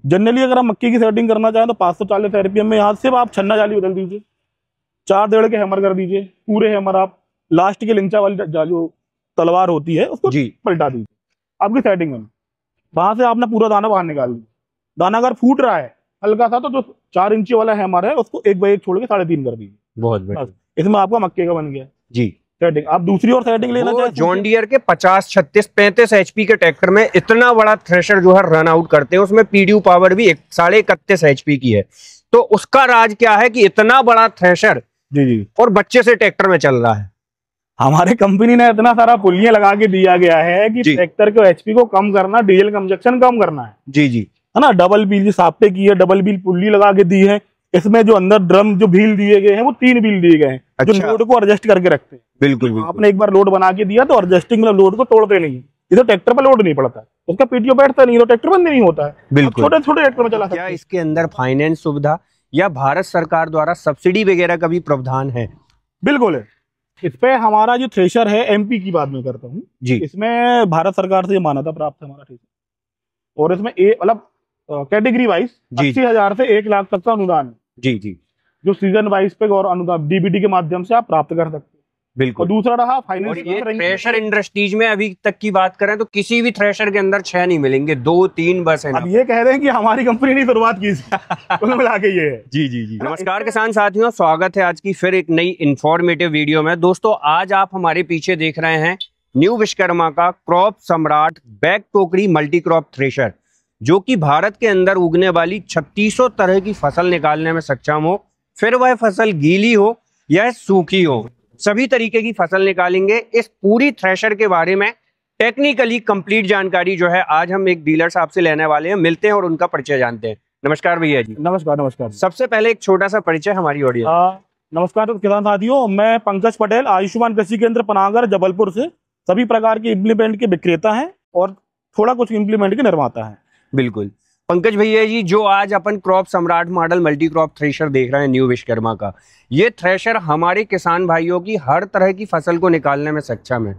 Generally अगर आप मक्के की सेटिंग करना चाहें तो 540 RPM में यहाँ से आप छन्ना जाली बदल दीजिए, 4 डेढ़ के हैमर कर दीजिए, पूरे हैमर आप लास्ट के लिंचा वाली जो तलवार होती है उसको पलटा दीजिए, आपकी सेटिंग में। वहां से आपने पूरा दाना बाहर निकाल दिया। दाना अगर फूट रहा है हल्का सा तो जो 4 इंची वाला हैमर है उसको 1 बाई 1 छोड़ के 3.5 कर दीजिए। बहुत बढ़िया, इसमें आपका मक्के का बन गया जी सेटिंग। आप दूसरी और सेटिंग लेना चाहें जॉन डियर के 50, 36, 35 HP के ट्रैक्टर में इतना बड़ा थ्रेशर जो है रन आउट करते हैं, उसमें PDU पावर भी 31.5 HP की है। तो उसका राज क्या है कि इतना बड़ा थ्रेशर जी और बच्चे से ट्रैक्टर में चल रहा है। हमारे कंपनी ने इतना सारा पुलियां लगा के दिया गया है कि ट्रैक्टर के HP को कम करना, डीजल कंजक्शन कम करना है। जी है ना। डबल व्हील साप्टे की है, डबल व्हील पुल्ली लगा के दी है। इसमें जो अंदर ड्रम जो व्हील दिए गए हैं वो 3 व्हील दिए गए हैं। अच्छा। जो लोड को एडजस्ट करके रखते हैं। बिल्कुल। आपने एक बार लोड बना के दिया तो एडजस्टिंग मतलब लोड को तोड़ते नहीं है। इधर ट्रैक्टर पर लोड नहीं पड़ता है, उसका PTO बैठता नहीं तो ट्रैक्टर बंद नहीं होता है। बिल्कुल। छोटे छोटे ट्रैक्टर में चला सकते हैं। क्या इसके अंदर फाइनेंस सुविधा या भारत सरकार द्वारा सब्सिडी वगैरह का भी प्रावधान है? बिल्कुल है। इस पे हमारा जो थ्रेशर है MP की बात मैं करता हूँ जी, इसमें भारत सरकार से मान्यता प्राप्त है हमारा थ्रेशर। और इसमें मतलब कैटेगरी वाइज 80,000 से 1 लाख तक का अनुदान है जी जो सीजन वाइज पे और अनुदान DBT के माध्यम से आप प्राप्त कर सकते हैं। बिल्कुल। और दूसरा रहा फाइनेंस। थ्रेशर इंडस्ट्रीज में अभी तक की बात करें तो किसी भी थ्रेशर के अंदर 6 नहीं मिलेंगे, 2-3 बस है। अब ये कह रहे हैं कि हमारी कंपनी ने शुरुआत की कुल मिला के ये है। जी। नमस्कार किसान साथियों, स्वागत है आज की फिर एक नई इंफॉर्मेटिव वीडियो में। दोस्तों आज आप हमारे पीछे देख रहे हैं न्यू विश्वकर्मा का क्रॉप सम्राट बैक टोकरी मल्टी क्रॉप थ्रेशर, जो कि भारत के अंदर उगने वाली 3600 तरह की फसल निकालने में सक्षम हो, फिर वह फसल गीली हो या सूखी हो, सभी तरीके की फसल निकालेंगे। इस पूरी थ्रेशर के बारे में टेक्निकली कंप्लीट जानकारी जो है आज हम एक डीलर साहब से लेने वाले हैं, मिलते हैं और उनका परिचय जानते हैं। नमस्कार भैया जी। नमस्कार। सबसे पहले एक छोटा सा परिचय हमारी ऑडियंस। नमस्कार किसान साथियों, मैं पंकज पटेल, आयुष्मान कृषि केंद्र पनागर जबलपुर से सभी प्रकार के इम्प्लीमेंट के विक्रेता हैं और थोड़ा कुछ इम्प्लीमेंट के निर्माता है। बिल्कुल पंकज भैया जी, जो आज अपन क्रॉप सम्राट मॉडल मल्टी क्रॉप थ्रेशर देख रहे हैं न्यू विश्वकर्मा का, ये थ्रेशर हमारे किसान भाइयों की हर तरह की फसल को निकालने में सक्षम है।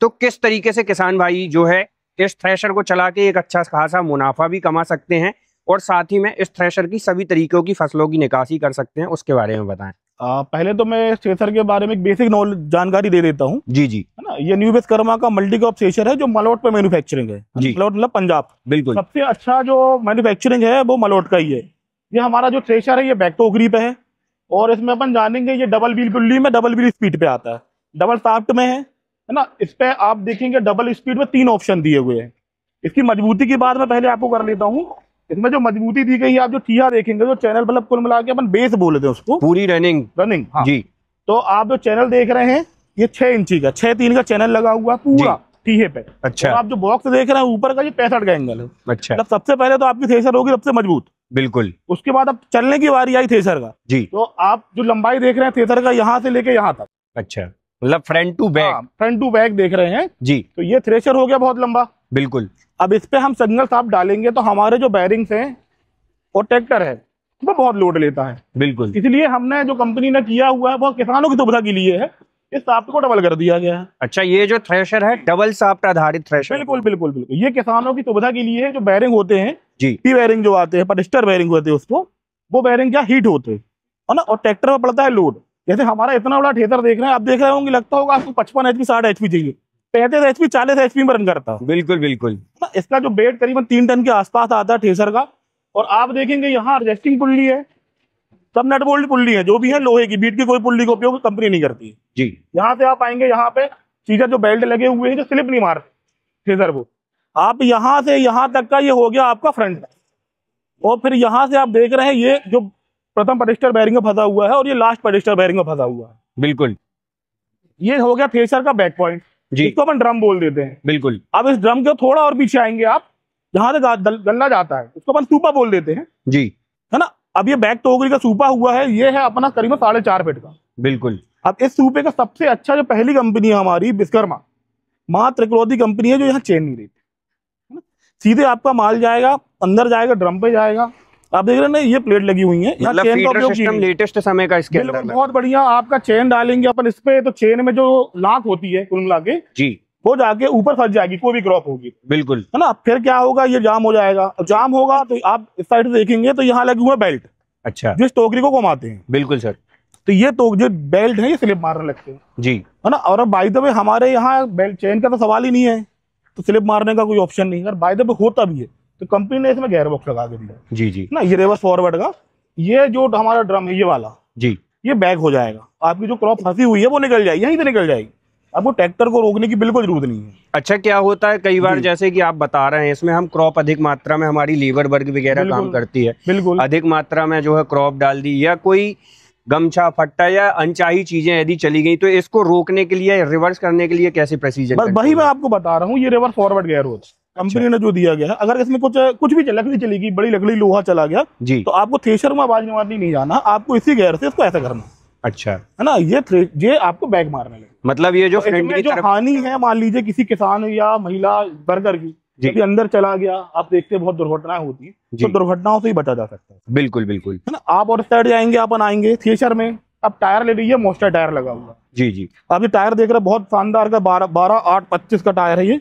तो किस तरीके से किसान भाई जो है इस थ्रेशर को चला के एक अच्छा खासा मुनाफा भी कमा सकते हैं और साथ ही में इस थ्रेशर की सभी तरीकों की फसलों की निकासी कर सकते हैं, उसके बारे में बताएं। पहले तो मैं थ्रेशर के बारे में एक बेसिक नॉलेज जानकारी दे देता हूँ। जी है ना। ये न्यू विश्वकर्मा का मल्टी क्रॉप थ्रेशर है जो मलोट पे मैन्युफैक्चरिंग है। मलोट मतलब पंजाब। बिल्कुल। सबसे अच्छा जो मैन्युफैक्चरिंग है वो मलोट का ही है। ये हमारा जो थ्रेशर है ये बैक टोकरी पे है और इसमें अपन जानेंगे ये डबल व्हील पुल्ली में डबल व्हील स्पीड पे आता है, डबल शाफ्ट में है ना। इस पे आप देखेंगे डबल स्पीड में 3 ऑप्शन दिए हुए हैं। इसकी मजबूती की बात मैं पहले आपको कर लेता हूँ। इसमें जो मजबूती दी गई है, आप जो ठिया देखेंगे, जो चैनल मतलब कुल मिला के अपन बेस बोलते हैं उसको, पूरी रनिंग। हाँ। जी। तो आप जो चैनल देख रहे हैं ये 6 इंची का 6.3 का चैनल लगा हुआ पूरा ठीहे पे। अच्छा। आप जो बॉक्स देख रहे हैं ऊपर का ये 65 का एंगल है। अच्छा। मतलब सबसे पहले तो आपकी थ्रेशर होगी सबसे मजबूत। बिल्कुल। उसके बाद अब चलने की बारी आई थ्रेशर का। जी। तो आप जो लंबाई देख रहे हैं थ्रेशर का यहाँ से लेके यहाँ तक। अच्छा, मतलब फ्रंट टू बैक देख रहे हैं जी। तो ये थ्रेशर हो गया बहुत लंबा। बिल्कुल। अब इस पे हम सिंगल शाफ्ट डालेंगे तो हमारे जो बैरिंग्स हैं और ट्रैक्टर है वो बहुत लोड लेता है। बिल्कुल। इसलिए हमने जो कंपनी ने किया हुआ है वो किसानों की सुविधा के लिए है, इस शाफ्ट को डबल कर दिया गया है। अच्छा, ये जो थ्रेशर है डबल शाफ्ट आधारित थ्रेशर। बिल्कुल। ये किसानों की सुविधा के लिए है। जो बैरिंग होते हैं जी, बैरिंग जो आते हैं पटिस्टर बैरिंग होते हैं उसको, वो बैरिंग क्या हीट होते है ना, और ट्रैक्टर में पड़ता है लोड। जैसे हमारा इतना बड़ा थ्रेशर देख रहे हैं, आप देख रहे होंगे, लगता होगा आपको 55 HP 60 HP चाहिए, 35 HP 40 HP में रन करता है। बिल्कुल। इसका जो वेट करीबन 3 टन के आसपास आता है थ्रेशर का। और आप देखेंगे यहाँ एडजस्टिंग पुल्ली है, सब नट बोल्ट पुल्ली है, जो भी है लोहे की, बीट की कोई पुल्ली का उपयोग कंपनी नहीं करती जी। यहाँ से आप आएंगे, यहाँ पे सीधा जो बेल्ट लगे हुए हैं जो स्लिप नहीं मारते थ्रेशर को, आप यहाँ से यहाँ तक का ये हो गया आपका फ्रंट। और फिर यहाँ से आप देख रहे हैं ये जो प्रथम पटिस्टर बैरिंग में फंसा हुआ है और ये लास्ट पटिस्टर बैरिंग में फंसा हुआ है। बिल्कुल। ये हो गया थ्रेशर का बैक पॉइंट जी, इसको अपन ड्रम बोल देते हैं। बिल्कुल। अब इस ड्रम के थोड़ा और पीछे आएंगे आप, जहां से गल्ला जाता है उसको अपन सूपा बोल देते हैं जी, है ना। अब ये बैक टोकरी का सूपा हुआ है, ये है अपना करीबन 4.5 फीट का। बिल्कुल। अब इस सूपे का सबसे अच्छा जो पहली कंपनी है हमारी विश्वकर्मा, मां त्रिकलौती कंपनी है, जो यहाँ चेन नहीं देती, सीधे आपका माल जाएगा अंदर जाएगा, ड्रम पे जाएगा। आप देख रहे हैं ये प्लेट लगी हुई है, यहाँ चेन का उपयोग लेटेस्ट समय का इसके अंदर बहुत बढ़िया। आपका चेन डालेंगे अपन इस पे, तो चेन में जो लाक होती है कुल मिला के जी, वो जाके ऊपर फंस जाएगी, कोई भी क्रॉप होगी, बिल्कुल, है ना। फिर क्या होगा, ये जाम हो जाएगा। जाम होगा तो आप इस साइड से देखेंगे तो यहाँ लगे हुए बेल्ट, अच्छा, जो इस टोकरी को घुमाते हैं। बिल्कुल सर। तो ये तो जो बेल्ट है ये स्लिप मारने लगते हैं जी, है ना। और अब बाय द वे हमारे यहाँ बेल्ट चेन का तो सवाल ही नहीं है, तो स्लिप मारने का कोई ऑप्शन नहीं। अगर बाय द वे होता भी है तो कंपनी ने इसमें गियर बॉक्स लगा के दिया जी जी ना, ये रिवर्स फॉरवर्ड का। ये जो हमारा ड्रम है ये वाला जी, ये बैक हो जाएगा, आपकी जो क्रॉप फंसी हुई है वो निकल जाएगी, यहीं से निकल जाएगी। आपको ट्रैक्टर को रोकने की बिल्कुल जरूरत नहीं है। अच्छा, क्या होता है कई बार जैसे कि आप बता रहे हैं, इसमें हम क्रॉप अधिक मात्रा में, हमारी लीवर वर्ग वगैरह काम करती है, बिल्कुल अधिक मात्रा में जो है क्रॉप डाल दी, या कोई गमछा फट्टा या अनचाही चीजें यदि चली गई, तो इसको रोकने के लिए, रिवर्स करने के लिए कैसे प्रोसीजर? बस वही मैं आपको बता रहा हूँ, ये रिवर्स फॉरवर्ड गियर होता है कंपनी ने जो दिया गया है। अगर इसमें कुछ भी लकड़ी चली गई, बड़ी लकड़ी लोहा चला गया जी, तो आपको थ्रेशर में आवाज मारनी नहीं जाना, आपको इसी गियर से इसको ऐसा करना। अच्छा, है ना, ये आपको बैक मारने लगे। मतलब ये जो तो इसमें जो हानि है, मान लीजिए किसी किसान या महिला वर्कर की यदि अंदर चला गया, आप देखते हैं बहुत दुर्घटनाएं होती है, तो दुर्घटनाओं से ही बचा जा सकता है। बिल्कुल बिल्कुल, है ना। आप और साइड जाएंगे, अपन आएंगे थ्रेशर में, अब टायर ले लीजिए, मोस्टर टायर लगा हुआ जी जी। आप ये टायर देख रहे हैं, बहुत शानदार का 12/8/25 का टायर है ये।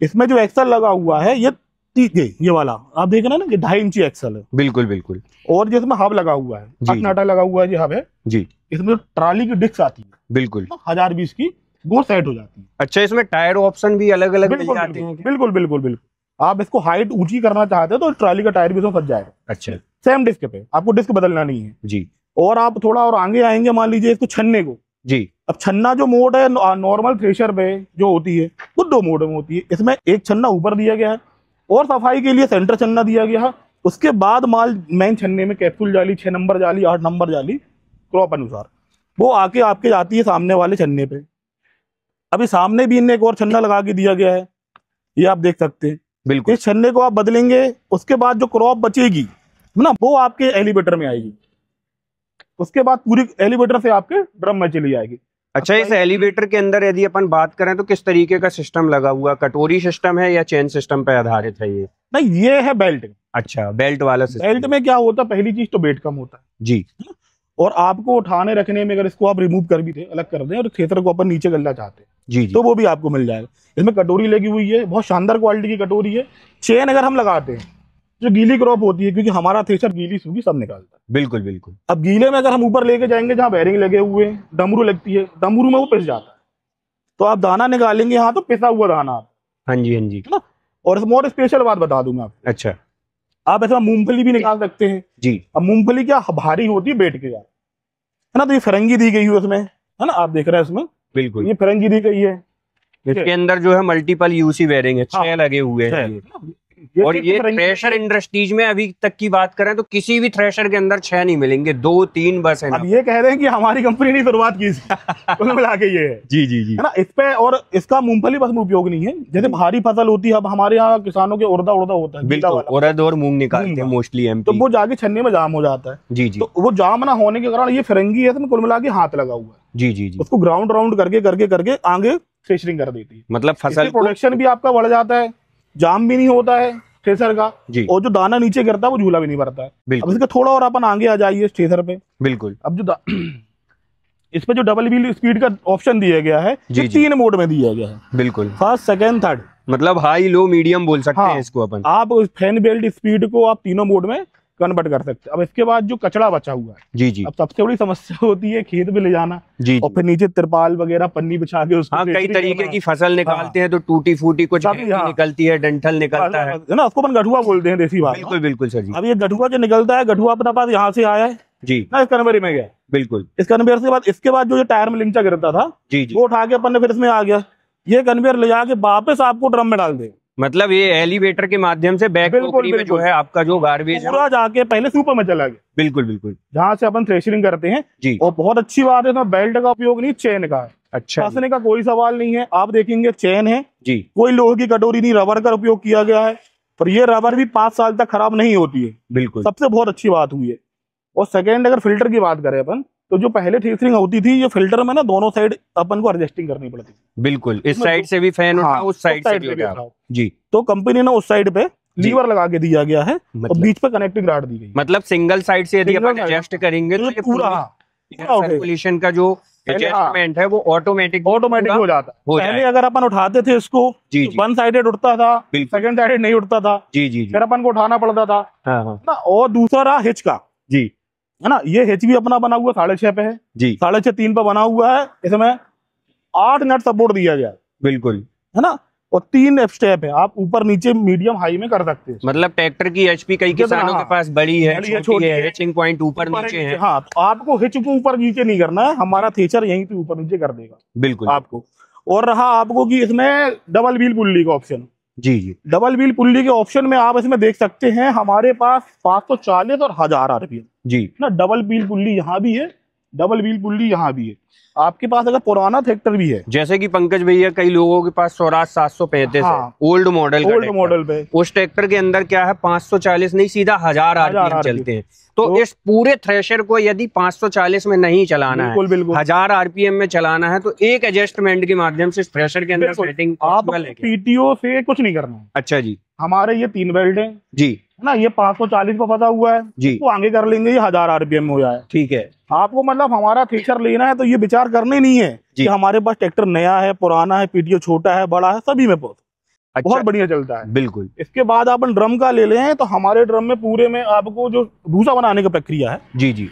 इसमें जो एक्सल लगा हुआ है ये वाला आप देख रहे हैं ना, ये 2.5 इंची एक्सल है। बिल्कुल बिल्कुल। और जिसमें हब लगा हुआ है, नाटा लगा हुआ है, ये हब है जी। इसमें ट्राली की डिस्क आती है, बिल्कुल 1020 की, वो सेट हो जाती है। अच्छा, इसमें टायर ऑप्शन भी अलग अलग मिल जाते हैं? बिल्कुल बिल्कुल बिल्कुल। आप इसको हाइट ऊंची करना चाहते हैं तो ट्राली का टायर भी इसमें फंस जाएगा। अच्छा, सेम डिस्क पे, आपको डिस्क बदलना नहीं है जी। और आप थोड़ा और आगे आएंगे, मान लीजिए इसको छन्ने को जी। अब छन्ना जो मोड है नॉर्मल थ्रेशर पे जो होती है वो 2 मोड में होती है। इसमें एक छन्ना ऊपर दिया गया है और सफाई के लिए सेंटर छन्ना दिया गया है। उसके बाद माल मेन छन्ने में कैप्सूल जाली, 6 नंबर जाली, 8 नंबर जाली क्रॉप अनुसार वो आके आपके जाती है सामने वाले छन्ने पे। अभी सामने भी इन्हें एक और छन्ना लगा के दिया गया है, ये आप देख सकते हैं। बिल्कुल, इस छन्ने को आप बदलेंगे, उसके बाद जो क्रॉप बचेगी है ना, वो आपके एलिवेटर में आएगी। उसके बाद पूरी एलिवेटर से आपके ड्रम में चली जाएगी। अच्छा, इस एलिवेटर के अंदर यदि अपन बात करें तो किस तरीके का सिस्टम लगा हुआ? कटोरी सिस्टम है या चेन सिस्टम पे आधारित है ये? नहीं, ये है बेल्ट। अच्छा, बेल्ट वाला सिस्टम। बेल्ट में क्या होता है, पहली चीज तो वेट कम होता है जी, और आपको उठाने रखने में, अगर इसको आप रिमूव कर भी दे, अलग कर दें और थ्रेशर को अपन नीचे करना चाहते हैं जी जी, तो वो भी आपको मिल जाएगा। इसमें कटोरी लगी हुई है, बहुत शानदार क्वालिटी की कटोरी है। चेन अगर हम लगाते हैं, जो गीली क्रॉप होती है, क्योंकि हमारा थ्रेशर गीली सूखी सब निकालता है। बिल्कुल बिल्कुल। अब गीले में अगर हम ऊपर लेके जाएंगे जहाँ बैरिंग लगे हुए हैं, डमरू लगती है, डमरू में वो पिस जाता है, तो आप दाना निकालेंगे यहाँ तो पिसा हुआ दाना आता है। हाँ जी, हाँ जी। है ना। और इसमें और स्पेशल बात बता दूंगा आपको। अच्छा, आप ऐसा मूंगफली भी निकाल सकते हैं जी। अब मूंगफली क्या भारी होती है बैठ के यार, है ना। तो ये फिरंगी दी गई है उसमें, है ना, आप देख रहे हैं इसमें बिल्कुल, ये फिरंगी दी गई है। इसके अंदर जो है मल्टीपल यूसी बेयरिंग है, 6 लगे हुए हैं। और ये थ्रेशर इंडस्ट्रीज में अभी तक की बात करें तो किसी भी थ्रेशर के अंदर 6 नहीं मिलेंगे, 2-3 बस है। अब ये कह रहे हैं कि हमारी कंपनी ने शुरुआत की कुल मिला के ये है। जी जी जी, है ना। इस पे और इसका मूंगफली बस में उपयोग नहीं है, जैसे भारी फसल होती है, अब हमारे यहाँ किसानों के उड़दा होता है, बिल्कुल, उड़द और मूंग निकालते हैं मोस्टली एमपी, तो वो जाके छन्ने में जाम हो जाता है। जी जी, तो वो जाम ना होने के कारण ये फिरंगी है, इसमें कुल मिला के हाथ लगा हुआ है। जी जी जी, उसको ग्राउंड राउंड करके आगे थ्रेशरिंग कर देती है। मतलब फसल प्रोडक्शन भी आपका बढ़ जाता है, जाम भी नहीं होता है थ्रेशर का, और जो दाना नीचे गिरता है वो झूला भी नहीं भरता है। अब इसका थोड़ा और अपन आगे आ जाइए थ्रेशर पे। बिल्कुल, अब जो इस पे जो डबल व्हील स्पीड का ऑप्शन दिया गया है, ये 3 मोड में दिया गया है। बिल्कुल, फर्स्ट, सेकंड, थर्ड, मतलब हाई, लो, मीडियम बोल सकते हैं इसको अपन। आप फैन बेल्ट स्पीड को आप तीनों मोड में कन्वर्ट कर सकते हैं। अब इसके बाद जो कचरा बचा हुआ है, जी जी, अब सबसे बड़ी समस्या होती है खेत में ले जाना, जी, और फिर नीचे तिरपाल वगैरह पन्नी बिछा के उसको कई तरीके की फसल निकालते हैं तो टूटी फूटी कुछ निकलती है, डंठल निकलता है ना, उसको अपन गठुआ बोलते हैं देसी भाषा। बिल्कुल बिल्कुल सर जी। अब ये गठुआ जो निकलता है, गठुआ अपना पास यहाँ से आया है जी ना, इस कन्वेयर में गया। बिल्कुल, इस कन्वेयर से बाद इसके बाद जो ये टायर में लिंचा गिरता था, जी जी, वो उठा के अपन ने फिर इसमें आ गया, ये कन्वेयर ले जाके वापस आपको ड्रम में डाल दे। मतलब ये एलिवेटर के माध्यम से बैक टोकरी में जो है आपका जो गार्बेज पूरा जाके पहले सुपर में चला गया। बिल्कुल बिल्कुल, जहाँ से अपन थ्रेशरिंग करते हैं जी। और बहुत अच्छी बात है, इसमें बेल्ट का उपयोग नहीं, चेन का है। अच्छा, फंसने का कोई सवाल नहीं है। आप देखेंगे चेन है जी, कोई लोहे की कटोरी नहीं, रबर का उपयोग किया गया है, और ये रबर भी 5 साल तक खराब नहीं होती है। बिल्कुल, सबसे बहुत अच्छी बात हुई है। और सेकेंड, अगर फिल्टर की बात करें अपन, तो जो पहले थ्रेशरिंग होती थी, ये फिल्टर में ना दोनों साइड अपन को एडजस्टिंग करनी पड़ती थी। बिल्कुल, इस साइड से भी फैन उठाओ, उस साइड से भी उठाओ जी। तो कंपनी ने उस साइड पे लीवर लगा के दिया गया है, और बीच पे कनेक्टिंग रॉड दी गई। मतलब सिंगल साइड से यदि अपन एडजस्ट करेंगे तो ये पूरा सर्कुलेशन का जो एडजस्टमेंट है वो ऑटोमेटिक हो जाता है। पहले अगर अपन उठाते थे इसको जी, तो वन साइडेड उठता था, सेकंड साइडेड नहीं उठता था। जी जी फिर अपन को उठाना पड़ता था। हाँ। ना, और दूसरा रहा हिच का जी, है ना, ये हिच भी अपना बना हुआ 6.5 पे है जी, 6.5 3 पे बना हुआ है। इसमें 8 नट सपोर्ट दिया गया बिल्कुल है ना, और 3 स्टेप है, आप ऊपर नीचे मीडियम हाई में कर सकते हैं। मतलब ट्रैक्टर की एचपी कई किसानों के पास बड़ी है, छोटी है, हिचिंग पॉइंट ऊपर नीचे है। हाँ, तो आपको हिच को ऊपर नीचे नहीं करना है, हमारा थ्रेशर यहीं पे ऊपर नीचे कर देगा बिल्कुल आपको। और रहा आपको कि इसमें डबल व्हील पुल्ली का ऑप्शन। जी जी, डबल व्हील पुल्ली के ऑप्शन में आप इसमें देख सकते हैं हमारे पास 540 और 1000 आरपीएम जी ना। डबल व्हील पुल्ली यहाँ भी है, डबल व्हील पुल्ली यहाँ भी है। आपके पास अगर पुराना ट्रैक्टर भी है, जैसे कि पंकज भैया कई लोगों के पास स्वराज 735 है, ओल्ड मॉडल पे, उस ट्रैक्टर के अंदर क्या है 540 नहीं सीधा 1000 आरपीएम चलते हैं। तो इस पूरे थ्रेशर को यदि 540 में नहीं चलाना है, 1000 आरपीएम में चलाना है, तो एक एडजस्टमेंट के माध्यम से इस थ्रेशर के अंदर सेटिंग पॉसिबल है। पीटीओ से कुछ नहीं करना है। अच्छा जी, हमारे ये 3 बेल्ट है जी, है ना, ये 540 पे फंसा हुआ है जी, तो आगे कर लेंगे, ये 1000 आरपीएम हो जाए। ठीक है, आपको मतलब हमारा थ्रेशर लेना है तो ये विचार करने नहीं है कि हमारे पास ट्रैक्टर नया है, पुराना है, पीटीओ छोटा है, बड़ा है, सभी में बहुत बढ़िया चलता है। बिल्कुल। इसके बाद अपन ड्रम का ले लें तो हमारे ड्रम में पूरे में आपको जो भूसा बनाने की प्रक्रिया है जी जी,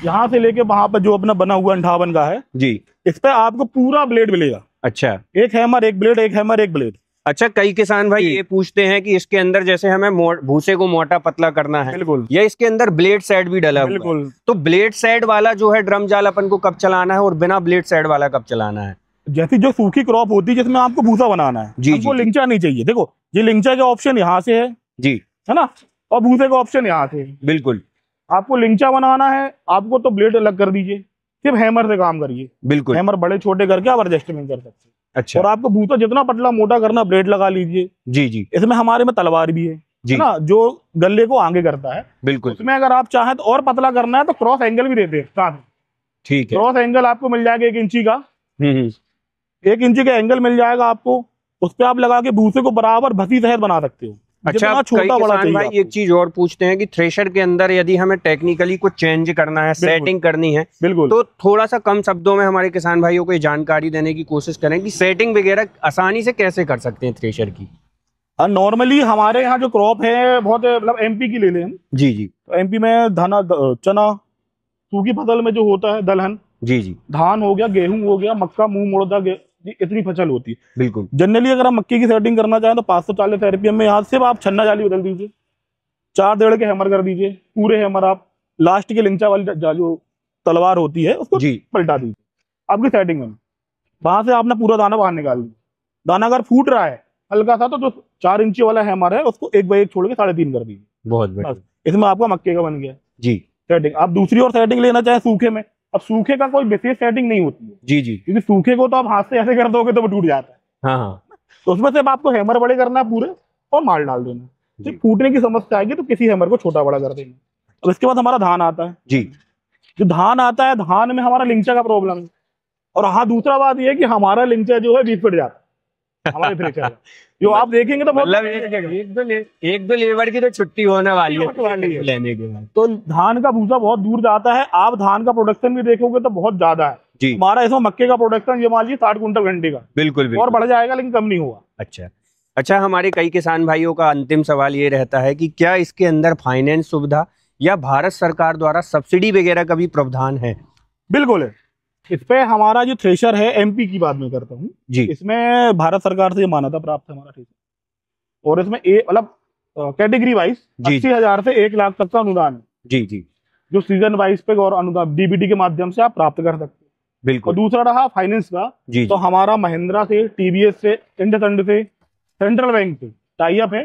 यहाँ से लेके वहां पर जो अपना बना हुआ 58 का है जी, इस पे आपको पूरा ब्लेड मिलेगा। अच्छा, एक हैमर एक ब्लेड, एक हैमर एक ब्लेड। अच्छा, कई किसान भाई ये पूछते हैं कि इसके अंदर जैसे हमें भूसे को मोटा पतला करना है, बिल्कुल, या इसके अंदर ब्लेड साइड भी डला हुआ है, तो ब्लेड साइड वाला जो है ड्रम जाल अपन को कब चलाना है और बिना ब्लेड साइड वाला कब चलाना है? जैसी जो सूखी क्रॉप होती है जिसमें आपको भूसा बनाना है, हमको लिंचा नहीं चाहिए। देखो, ये लिंचा का ऑप्शन यहाँ से है जी, है ना, और भूसे का ऑप्शन यहाँ से है। बिल्कुल, आपको लिंचा बनाना है, आपको तो ब्लेड अलग कर दीजिए, सिर्फ हैमर से काम करिए। बिल्कुल, हैमर बड़े छोटे करके आप एडजस्टमेंट कर सकते हैं। अच्छा, और आपको भूसा जितना पतला मोटा करना, ब्लेड लगा लीजिए। जी जी, इसमें हमारे में तलवार भी है ना, जो गले को आगे करता है। बिल्कुल, उसमें अगर आप चाहें तो और पतला करना है तो क्रॉस एंगल भी देते हैं साथ। ठीक है, क्रॉस एंगल आपको मिल जाएगा 1 इंची का, 1 इंची का एंगल मिल जाएगा आपको, उस पर आप लगा के भूसे को बराबर भसी सहित बना सकते हो। अच्छा, छोटा बड़ा भाई एक चीज और पूछते हैं कि थ्रेशर के अंदर यदि हमें टेक्निकली कुछ चेंज करना है, सेटिंग करनी है, बिल्कुल, तो थोड़ा सा कम शब्दों में हमारे किसान भाइयों को ये जानकारी देने की कोशिश करें कि सेटिंग वगैरह आसानी से कैसे कर सकते हैं थ्रेशर की। नॉर्मली हमारे यहाँ जो क्रॉप है बहुत मतलब एमपी की ले लें हम। जी जी, तो एमपी में धाना, चना, सूखी फसल में जो होता है दलहन, जी जी, धान हो गया, गेहूं हो गया, मक्का, मूंग, मुर्दा, इतनी फसल होती है। बिल्कुल, जनरली अगर हम मक्के की सेटिंग करना चाहें तो 540 आरपीएम में यहाँ से आप छन्ना जाली बदल दीजिए, 4 के हैमर कर दीजिए, पूरे हैमर आप लास्ट के लिंचा वाली जो तलवार होती है उसको पलटा दीजिए आपकी सेटिंग में। वहां से आपने पूरा दाना बाहर निकाल दिया। दाना अगर फूट रहा है हल्का सा तो जो 4 इंची वाला हैमर है उसको 1 बाई 1 छोड़ के 3.5 कर दीजिए। बहुत बढ़िया, इसमें आपका मक्के का बन गया जी सेटिंग। आप दूसरी और सेटिंग लेना चाहे सूखे में, अब सूखे का कोई विशेष सेटिंग नहीं होती है। जी जी, क्योंकि सूखे को तो आप हाथ से ऐसे कर दोगे तो वो टूट जाता है। हाँ, तो उसमें से आपको हैमर बड़े करना है पूरे और माल डाल देना। सिर्फ फूटने की समस्या आएगी तो किसी हैमर को छोटा बड़ा कर देना। अब इसके बाद हमारा धान आता है जी। जो धान आता है, धान में हमारा लिंचा का प्रॉब्लम है। और हाँ, दूसरा बात यह है कि हमारा लिंचा जो है बीच फट जाता है हमारे थ्रेशर जो आप देखेंगे तो मतलब एक दो लेबर की तो छुट्टी होने वाली है लेने के बाद। तो धान का भूसा बहुत दूर जाता है। आप धान का प्रोडक्शन भी देखोगे तो बहुत ज्यादा है जी। हमारा इसमें मक्के का प्रोडक्शन ये मान लीजिए 60 कुंटल घंटे का। बिल्कुल, और बढ़ जाएगा लेकिन कम नहीं होगा। अच्छा अच्छा, हमारे कई किसान भाइयों का अंतिम सवाल ये रहता है कि क्या इसके अंदर फाइनेंस सुविधा या भारत सरकार द्वारा सब्सिडी वगैरह का भी प्रावधान है? बिल्कुल है। इस पे हमारा जो थ्रेशर है, एमपी की बात मैं करता हूँ जी, इसमें भारत सरकार से मान्यता प्राप्त है हमारा थ्रेशर। और इसमें मतलब कैटेगरी वाइज 80,000 से 1 लाख तक का अनुदान है जी जी, जो सीजन वाइज पे और अनुदान डीबीटी के माध्यम से आप प्राप्त कर सकते हैं। बिल्कुल। और दूसरा रहा फाइनेंस का जी, तो हमारा महिंद्रा से, टीवीएस से, इंडसइंड से, सेंट्रल बैंक से टाई अप है,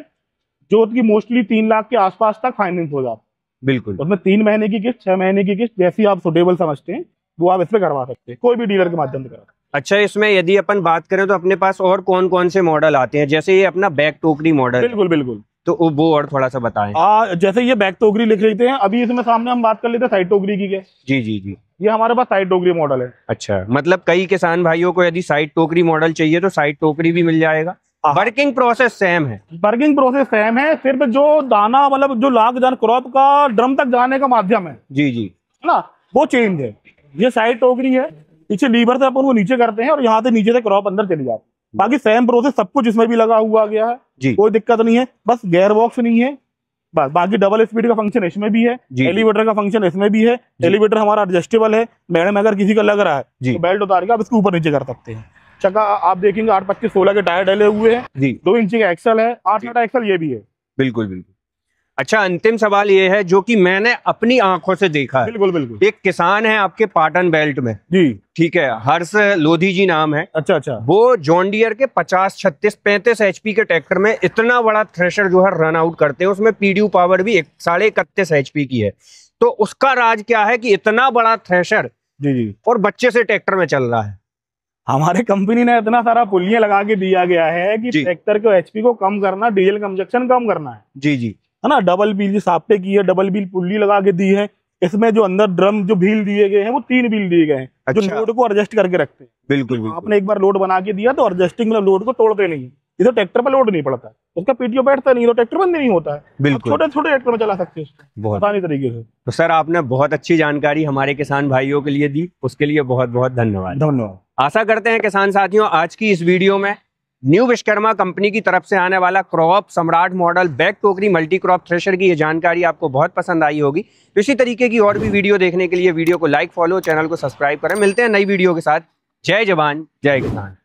जो कि मोस्टली 3 लाख के आसपास तक फाइनेंस हो जाता है। बिल्कुल, उसमें 3 महीने की किस्त, 6 महीने की किस्त, जैसी आप सुटेबल समझते हैं वो आप इसमें करवा सकते हैं, कोई भी डीलर के माध्यम से करा। अच्छा, इसमें यदि अपन बात करें तो अपने पास और कौन कौन से मॉडल आते हैं? जैसे ये अपना बैक टोकरी मॉडल। बिल्कुल बिल्कुल, तो वो और थोड़ा सा बताएं। जैसे ये बैक टोकरी लिख लेते हैं, अभी इसमें सामने हम बात कर लेते हैं साइड टोकरी की। जी जी जी, ये हमारे पास साइड टोकरी मॉडल है। अच्छा, मतलब कई किसान भाइयों को यदि साइड टोकरी मॉडल चाहिए तो साइड टोकरी भी मिल जाएगा। वर्किंग प्रोसेस सेम है? वर्किंग प्रोसेस सेम है, सिर्फ जो दाना मतलब जो लाग जान क्रॉप का ड्रम तक जाने का माध्यम है जी जी, है ना, वो चेंज है। ये साइड टोकरी है, पीछे लीवर से अपन वो नीचे करते हैं और यहाँ से नीचे से क्रॉप अंदर चली जाती है। बाकी सेम प्रोसेस सब कुछ इसमें भी लगा हुआ गया है जी, कोई दिक्कत नहीं है। बस गेयर बॉक्स नहीं है बस, बाकी डबल स्पीड का फंक्शन इसमें भी है, एलिवेटर का फंक्शन इसमें भी है। एलिवेटर हमारा एडजस्टेबल है, मैडम अगर किसी का लग रहा है तो बेल्ट उतार के आप इसको ऊपर नीचे कर सकते हैं। चक्का आप देखेंगे 825/16 के टायर डले हुए हैं, 2 इंच का एक्सल है, 8 एक्सल ये भी है। बिल्कुल बिल्कुल। अच्छा, अंतिम सवाल ये है जो कि मैंने अपनी आंखों से देखा है। बिल्कुल बिल्कुल। एक किसान है आपके पाटन बेल्ट में जी, ठीक है, हर्ष लोधी जी नाम है। अच्छा अच्छा। वो जॉन डियर के 50, 36, 35 HP के ट्रैक्टर में इतना बड़ा थ्रेशर जो है रन आउट करते हैं, उसमें PDU पावर भी 31.5 HP की है। तो उसका राज क्या है कि इतना बड़ा थ्रेशर जी जी और बच्चे से ट्रैक्टर में चल रहा है? हमारे कंपनी ने इतना सारा पुलियां लगा के दिया गया है कि ट्रैक्टर के HP को कम करना, डीजल कंजक्शन कम करना है। जी जी, है ना। डबल व्हील साप्टे की है, डबल व्हील पुल्ली लगा के दी है। इसमें जो अंदर ड्रम जो व्हील दिए गए हैं वो 3 व्हील दिए गए हैं। अच्छा। जो लोड को एडजस्ट करके रखते हैं। बिल्कुल बिल्कुल। आपने एक बार लोड बना के दिया तो एडजस्टिंग मतलब लोड को तोड़ते नहीं, इधर ट्रैक्टर पर लोड नहीं पड़ता है, उसका PTO बैठता नहीं तो ट्रैक्टर बंद नहीं होता है। बिल्कुल, छोटे छोटे ट्रैक्टर में चला सकते हैं बहुत आसानी तरीके से। तो सर आपने बहुत अच्छी जानकारी हमारे किसान भाइयों के लिए दी, उसके लिए बहुत बहुत धन्यवाद। धन्यवाद। आशा करते हैं किसान साथियों आज की इस वीडियो में न्यू विश्वकर्मा कंपनी की तरफ से आने वाला क्रॉप सम्राट मॉडल बैक टोकरी मल्टी क्रॉप थ्रेशर की ये जानकारी आपको बहुत पसंद आई होगी। तो इसी तरीके की और भी वीडियो देखने के लिए वीडियो को लाइक, फॉलो, चैनल को सब्सक्राइब करें। मिलते हैं नई वीडियो के साथ। जय जवान जय किसान।